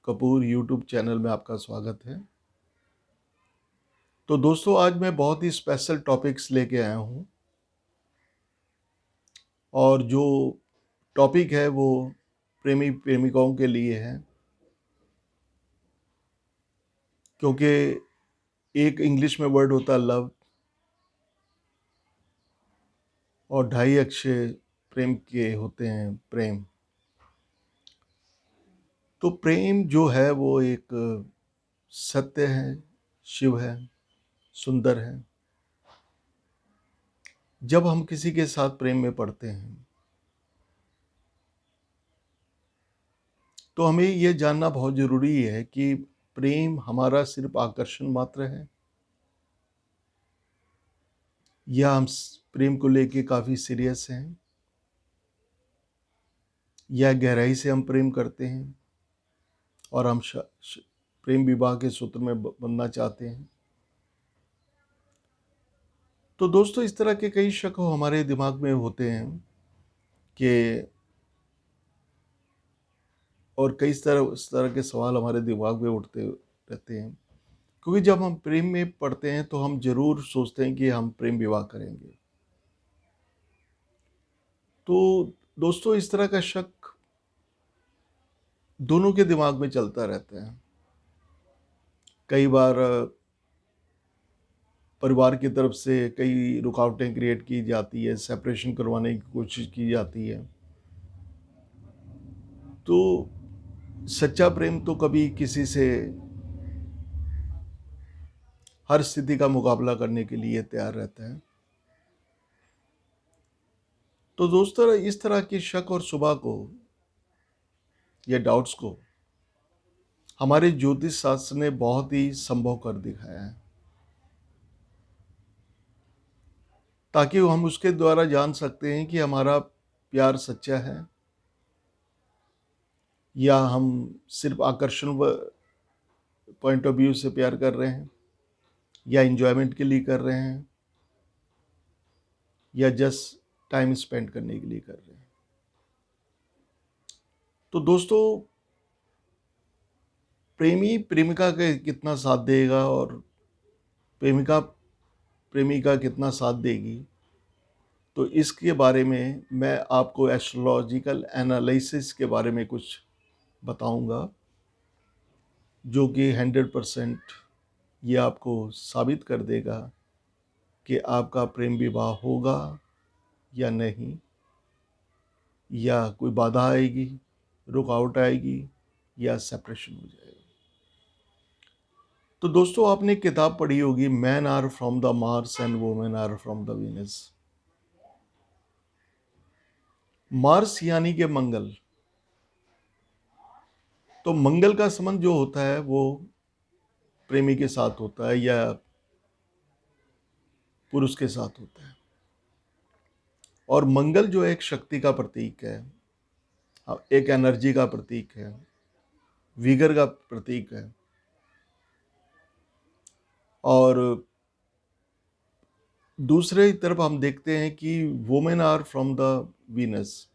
Kapoor YouTube channel में आपका स्वागत है। तो दोस्तों, आज मैं बहुत ही स्पेशल टॉपिक्स लेके आया हूँ और जो टॉपिक है वो प्रेमी प्रेमिकाओं के लिए है, क्योंकि एक इंग्लिश में वर्ड होता है लव और 2.5 अक्षर प्रेम के होते हैं प्रेम। तो प्रेम जो है वो एक सत्य है, शिव है, सुंदर है। जब हम किसी के साथ प्रेम में पड़ते हैं तो हमें ये जानना बहुत ज़रूरी है कि प्रेम हमारा सिर्फ आकर्षण मात्र है या हम प्रेम को लेके काफ़ी सीरियस हैं, या गहराई से हम प्रेम करते हैं और हम प्रेम विवाह के सूत्र में बंधना चाहते हैं। तो दोस्तों, इस तरह के कई शक हमारे दिमाग में होते हैं कि और कई इस तरह के सवाल हमारे दिमाग में उठते रहते हैं, क्योंकि जब हम प्रेम में पड़ते हैं तो हम ज़रूर सोचते हैं कि हम प्रेम विवाह करेंगे। तो दोस्तों, इस तरह का शक दोनों के दिमाग में चलता रहता है। कई बार परिवार की तरफ से कई रुकावटें क्रिएट की जाती है, सेपरेशन करवाने की कोशिश की जाती है। तो सच्चा प्रेम तो कभी किसी से हर स्थिति का मुकाबला करने के लिए तैयार रहता है। तो दोस्तों, इस तरह की शक और शुबा को या डाउट्स को हमारे ज्योतिष शास्त्र ने बहुत ही संभव कर दिखाया है, ताकि हम उसके द्वारा जान सकते हैं कि हमारा प्यार सच्चा है या हम सिर्फ आकर्षण पॉइंट ऑफ व्यू से प्यार कर रहे हैं, या एंजॉयमेंट के लिए कर रहे हैं, या जस्ट टाइम स्पेंड करने के लिए कर रहे हैं। तो दोस्तों, प्रेमी प्रेमिका के कितना साथ देगा और प्रेमिका प्रेमिका कितना साथ देगी, तो इसके बारे में मैं आपको एस्ट्रोलॉजिकल एनालिसिस के बारे में कुछ बताऊंगा, जो कि 100% ये आपको साबित कर देगा कि आपका प्रेम विवाह होगा या नहीं, या कोई बाधा आएगी, रुकावट आएगी, या सेपरेशन हो जाएगा। तो दोस्तों, आपने एक किताब पढ़ी होगी, man are from the Mars and women are from the Venus. Mars यानी कि मंगल। तो मंगल का संबंध जो होता है वो प्रेमी के साथ होता है या पुरुष के साथ होता है। और मंगल जो एक शक्ति का प्रतीक है, एक एनर्जी का प्रतीक है, विगर का प्रतीक है। और दूसरे तरफ हम देखते हैं कि women are from the Venus.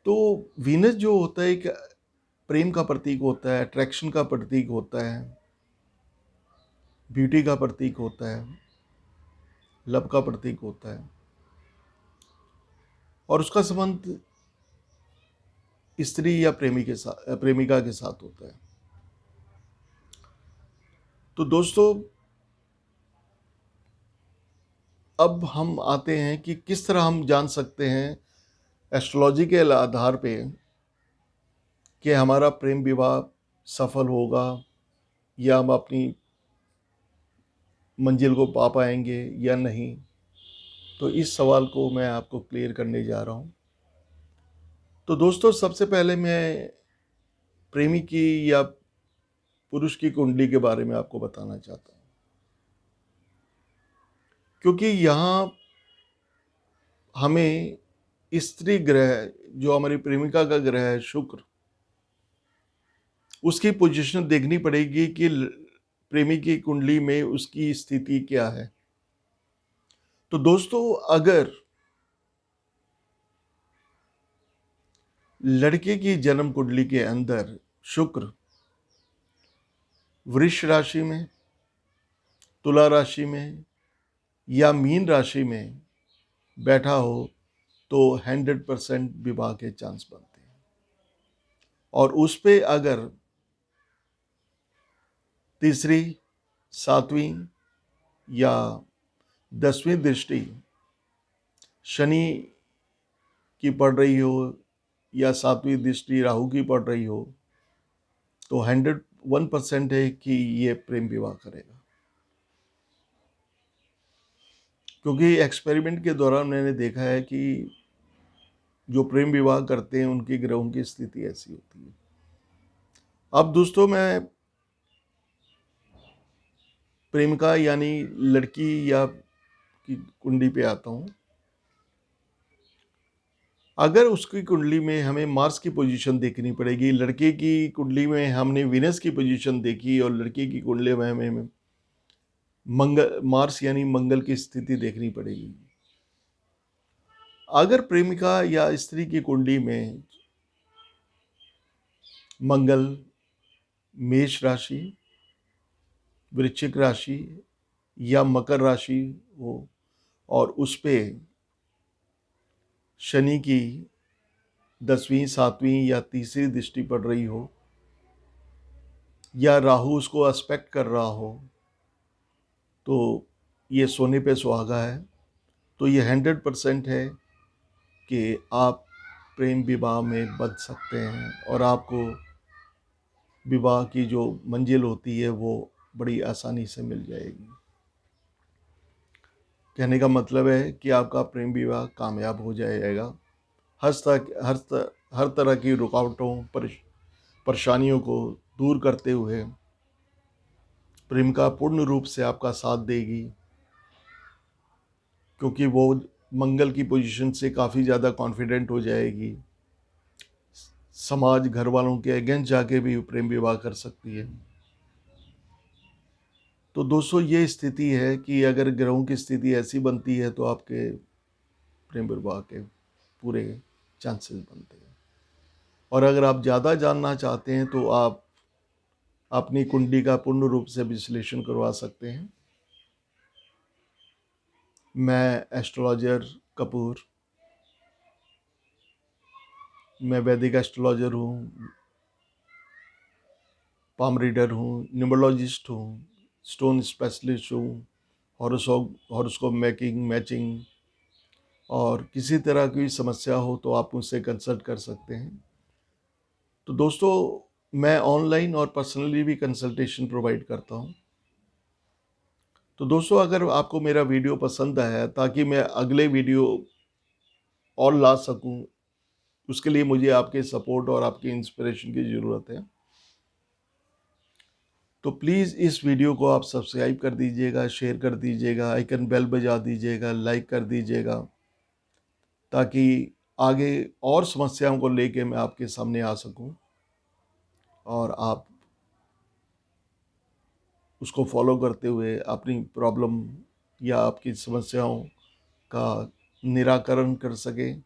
तो वीनस जो होता है एक प्रेम का प्रतीक होता है, अट्रैक्शन का प्रतीक होता है, ब्यूटी का प्रतीक होता है, लव का प्रतीक होता है, और उसका संबंध स्त्री या प्रेमी के साथ, प्रेमिका के साथ होता है। तो दोस्तों, अब हम आते हैं कि किस तरह हम जान सकते हैं एस्ट्रोलॉजी के आधार पे कि हमारा प्रेम विवाह सफल होगा या हम अपनी मंजिल को पा पाएंगे या नहीं। तो इस सवाल को मैं आपको क्लियर करने जा रहा हूँ। तो दोस्तों, सबसे पहले मैं प्रेमी की या पुरुष की कुंडली के बारे में आपको बताना चाहता हूँ, क्योंकि यहाँ हमें स्त्री ग्रह, जो हमारी प्रेमिका का ग्रह है शुक्र, उसकी पोजीशन देखनी पड़ेगी कि प्रेमी की कुंडली में उसकी स्थिति क्या है। तो दोस्तों, अगर लड़के की जन्म कुंडली के अंदर शुक्र वृष राशि में, तुला राशि में या मीन राशि में बैठा हो तो 100% विवाह के चांस बनते हैं। और उस पे अगर तीसरी, सातवीं या 10वीं दृष्टि शनि की पड़ रही हो या 7वीं दृष्टि राहु की पड़ रही हो तो 101% है कि ये प्रेम विवाह करेगा। क्योंकि एक्सपेरिमेंट के दौरान मैंने देखा है कि जो प्रेम विवाह करते हैं उनकी ग्रहों की स्थिति ऐसी होती है। अब दोस्तों मैं प्रेमिका यानी लड़की या की कुंडली पे आता हूँ। अगर उसकी कुंडली में हमें मार्स की पोजीशन देखनी पड़ेगी, लड़के की कुंडली में हमने विनस की पोजीशन देखी और लड़की की कुंडली में हमें मार्स यानी मंगल की स्थिति देखनी पड़ेगी। अगर प्रेमिका या स्त्री की कुंडली में मंगल मेष राशि, वृश्चिक राशि या मकर राशि हो और उस पे शनि की 10वीं, 7वीं या तीसरी दृष्टि पड़ रही हो या राहु उसको एस्पेक्ट कर रहा हो तो ये सोने पे सुहागा है। तो ये 100% है कि आप प्रेम विवाह में बंध सकते हैं और आपको विवाह की जो मंजिल होती है वो बड़ी आसानी से मिल जाएगी। कहने का मतलब है कि आपका प्रेम विवाह कामयाब हो जाएगा। हर तरह की रुकावटों परेशानियों को दूर करते हुए प्रेमिका पूर्ण रूप से आपका साथ देगी, क्योंकि वो मंगल की पोजीशन से काफ़ी ज़्यादा कॉन्फिडेंट हो जाएगी। समाज घर वालों के अगेंस्ट जाके भी प्रेम विवाह कर सकती है। तो दोस्तों ये स्थिति है कि अगर ग्रहों की स्थिति ऐसी बनती है तो आपके प्रेम विवाह के पूरे चांसेस बनते हैं। और अगर आप ज़्यादा जानना चाहते हैं तो आप अपनी कुंडली का पूर्ण रूप से विश्लेषण करवा सकते हैं। मैं एस्ट्रोलॉजर कपूर, मैं वैदिक एस्ट्रोलॉजर हूँ, पाम रीडर हूँ, न्यूमरोलॉजिस्ट हूँ, स्टोन स्पेशलिस्ट हूँ, हॉरोस्कोप मेकिंग मैचिंग, और किसी तरह की समस्या हो तो आप मुझसे कंसल्ट कर सकते हैं। तो दोस्तों मैं ऑनलाइन और पर्सनली भी कंसल्टेशन प्रोवाइड करता हूँ। तो दोस्तों अगर आपको मेरा वीडियो पसंद आया ताकि मैं अगले वीडियो और ला सकूं, उसके लिए मुझे आपके सपोर्ट और आपकी इंस्पिरेशन की ज़रूरत है। तो प्लीज़ इस वीडियो को आप सब्सक्राइब कर दीजिएगा, शेयर कर दीजिएगा, आइकन बेल बजा दीजिएगा, लाइक कर दीजिएगा, ताकि आगे और समस्याओं को लेके मैं आपके सामने आ सकूं और आप उसको फॉलो करते हुए अपनी प्रॉब्लम या आपकी समस्याओं का निराकरण कर सकें।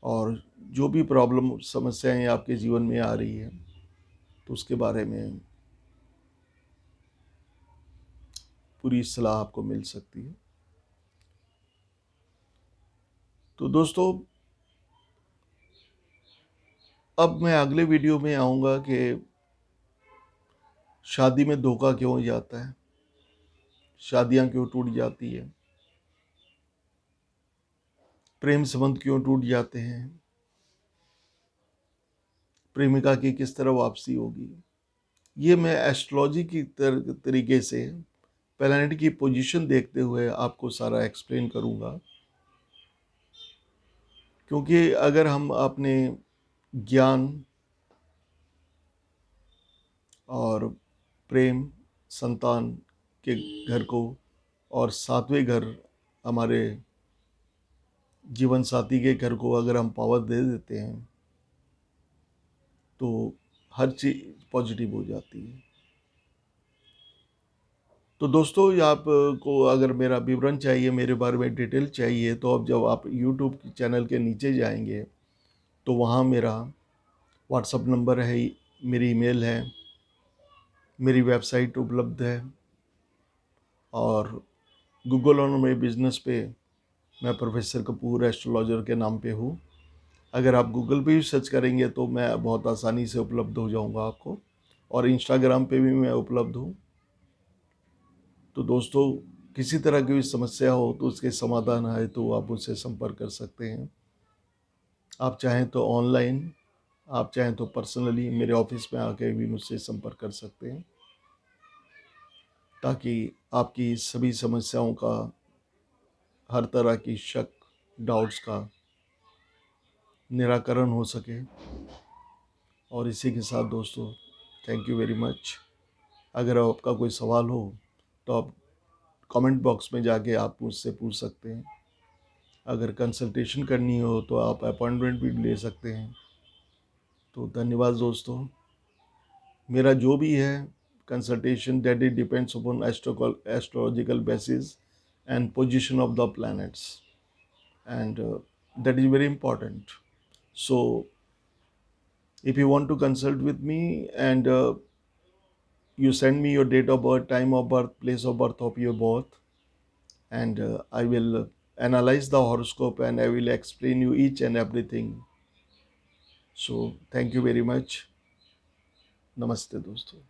और जो भी प्रॉब्लम समस्याएं आपके जीवन में आ रही है तो उसके बारे में पूरी सलाह आपको मिल सकती है। तो दोस्तों अब मैं अगले वीडियो में आऊँगा कि शादी में धोखा क्यों हो जाता है, शादियाँ क्यों टूट जाती है, प्रेम संबंध क्यों टूट जाते हैं, प्रेमिका की किस तरह वापसी होगी। ये मैं एस्ट्रोलॉजी की तरीके से प्लैनेट की पोजीशन देखते हुए आपको सारा एक्सप्लेन करूँगा। क्योंकि अगर हम अपने ज्ञान और प्रेम, संतान के घर को और 7वें घर हमारे जीवन साथी के घर को अगर हम पावर दे देते हैं तो हर चीज़ पॉजिटिव हो जाती है। तो दोस्तों आपको अगर मेरा विवरण चाहिए, मेरे बारे में डिटेल चाहिए, तो अब जब आप यूट्यूब चैनल के नीचे जाएंगे तो वहाँ मेरा व्हाट्सअप नंबर है, मेरी ईमेल है, मेरी वेबसाइट उपलब्ध है, और गूगल और मेरे बिजनेस पे मैं प्रोफेसर कपूर एस्ट्रोलॉजर के नाम पे हूँ। अगर आप गूगल पे भी सर्च करेंगे तो मैं बहुत आसानी से उपलब्ध हो जाऊँगा आपको, और इंस्टाग्राम पे भी मैं उपलब्ध हूँ। तो दोस्तों, किसी तरह की भी समस्या हो तो उसके समाधान है तो आप मुझसे संपर्क कर सकते हैं। आप चाहें तो ऑनलाइन, आप चाहें तो पर्सनली मेरे ऑफिस में आके भी मुझसे संपर्क कर सकते हैं, ताकि आपकी सभी समस्याओं का, हर तरह की शक, डाउट्स का निराकरण हो सके। और इसी के साथ दोस्तों, थैंक यू वेरी मच। अगर आपका कोई सवाल हो तो आप कमेंट बॉक्स में जाके आप मुझसे पूछ सकते हैं। अगर कंसल्टेशन करनी हो तो आप अपॉइंटमेंट भी ले सकते हैं। तो धन्यवाद दोस्तों। मेरा जो भी है consultation, that it depends upon astrological basis and position of the planets, and that is very important. So if you want to consult with me, and you send me your date of birth, time of birth, place of birth of your birth, and I will analyze the horoscope and I will explain you each and everything. So thank you very much. Namaste दोस्तों.